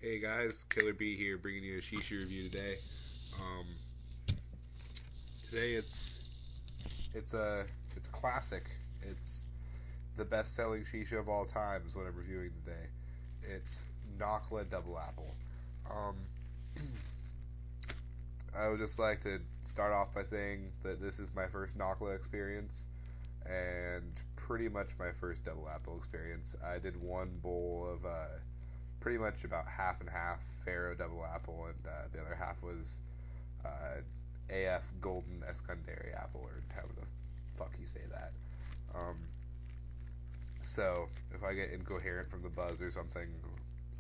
Hey guys, Killer B here, bringing you a Shisha review today. Um, today it's a classic. It's the best-selling Shisha of all time is what I'm reviewing today. It's Nakhla Double Apple. Um, I would just like to start off by saying that this is my first Nakhla experience and pretty much my first Double Apple experience. I did one bowl of pretty much about half and half Faro Double Apple, and the other half was uh, AF Golden Esconderi Apple, or however the fuck you say that. Um, so if I get incoherent from the buzz or something,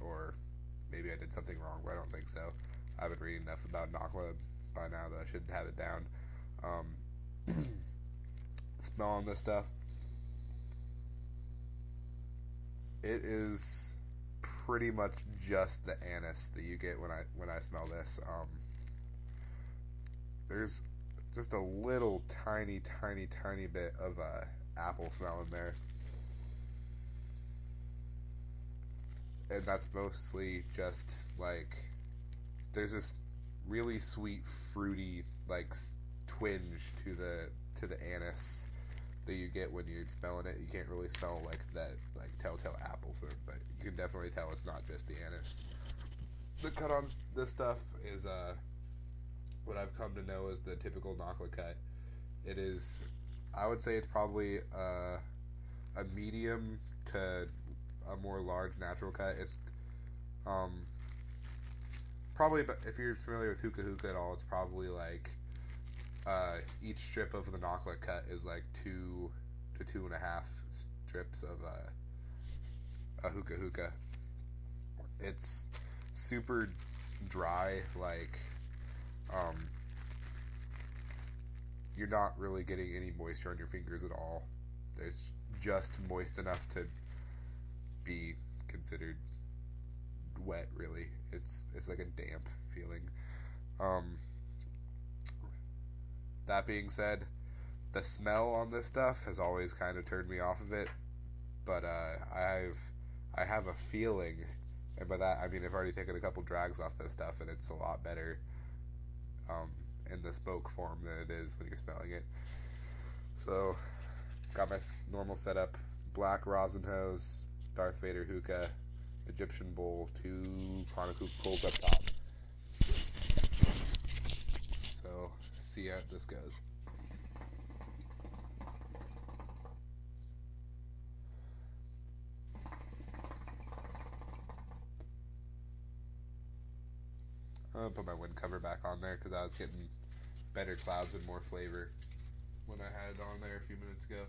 or maybe I did something wrong, but I don't think so. I've been reading enough about Nakhla by now that I should have it down. Smelling this stuff, it is pretty much just the anise that you get when I smell this. There's just a little tiny bit of apple smell in there, and that's mostly just like there's this really sweet fruity like twinge to the anise that you get when you're smelling it. You can't really smell like that like telltale apple thing, but you can definitely tell it's not just the anise. The cut on this stuff is what I've come to know as the typical Nakhla cut. It is, I would say it's probably a medium to a more large natural cut. It's um, probably, if you're familiar with hookah at all, it's probably like each strip of the Nakhla cut is like 2 to 2.5 strips of a hookah. It's super dry, like um, you're not really getting any moisture on your fingers at all. It's just moist enough to be considered wet. Really, it's like a damp feeling. Um, that being said, the smell on this stuff has always kind of turned me off of it, but I have a feeling, and by that I mean I've already taken a couple drags off this stuff, and it's a lot better um, in the smoke form than it is when you're smelling it. So, got my normal setup: black rosin hose, Darth Vader hookah, Egyptian bowl, 2 coals up top. So, see how this goes. I'm gonna put my wind cover back on there because I was getting better clouds and more flavor when I had it on there a few minutes ago.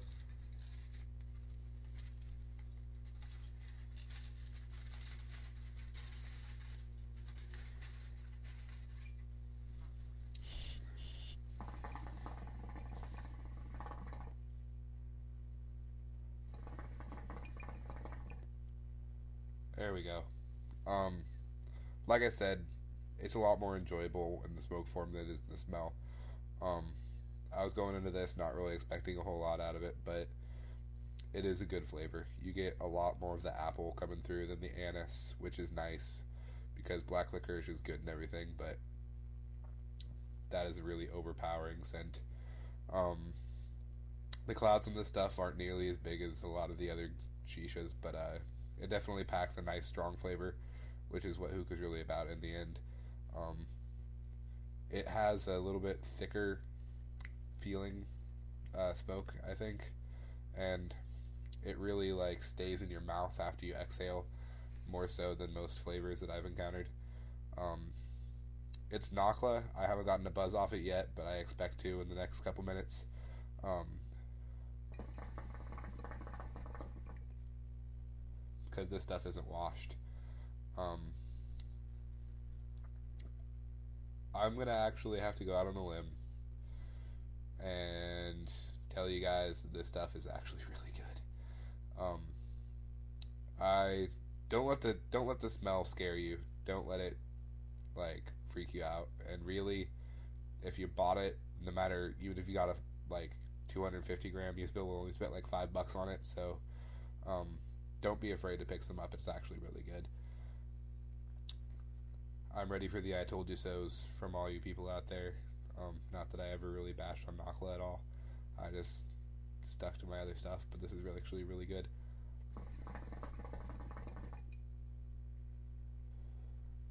There we go. Um, like I said, it's a lot more enjoyable in the smoke form than it is in the smell. Um, I was going into this not really expecting a whole lot out of it, but it is a good flavor. You get a lot more of the apple coming through than the anise, which is nice because black licorice is good and everything, but that is a really overpowering scent. Um, the clouds on this stuff aren't nearly as big as a lot of the other shishas, but it definitely packs a nice strong flavor, which is what hookah is really about in the end. Um, it has a little bit thicker feeling smoke, I think, and it really like stays in your mouth after you exhale more so than most flavors that I've encountered. Um, it's Nakhla. I haven't gotten a buzz off it yet, but I expect to in the next couple minutes. Um, because this stuff isn't washed. Um, I'm gonna actually have to go out on a limb and tell you guys that this stuff is actually really good. I don't let the smell scare you. Don't let it like freak you out. And really, if you bought it, no matter even if you got a like 250 gram, you still only spent like $5 on it. So don't be afraid to pick some up. It's actually really good. I'm ready for the I told you so's from all you people out there. Not that I ever really bashed on Nakhla at all. I just stuck to my other stuff, but this is really actually really good.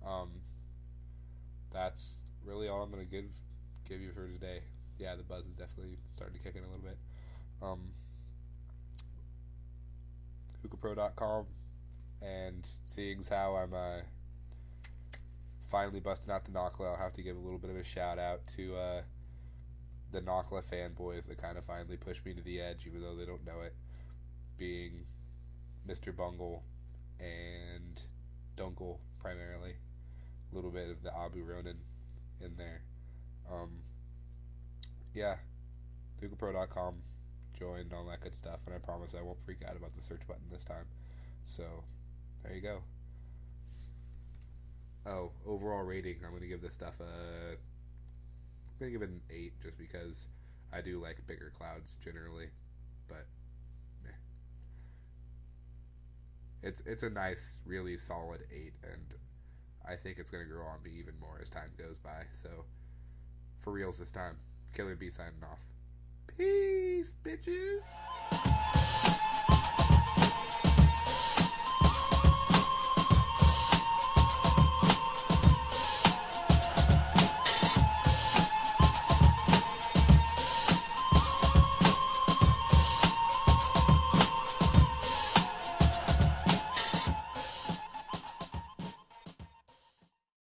Um, that's really all I'm gonna give you for today. Yeah, the buzz is definitely starting to kick in a little bit. Hookahpro.com, and seeing as how I'm finally busting out the Nakhla, I'll have to give a little bit of a shout out to the Nakhla fanboys that kind of finally pushed me to the edge, even though they don't know it, being Mr. Bungle and Dunkel primarily. A little bit of the Abu Ronin in there. Um, yeah, hookahpro.com, join, all that good stuff, and I promise I won't freak out about the search button this time. So, there you go. Oh, overall rating, I'm gonna give this stuff I'm gonna give it an 8 just because I do like bigger clouds generally, but eh. It's a nice, really solid 8, and I think it's gonna grow on me even more as time goes by. So for reals this time, Killer B signing off. Peace, bitches.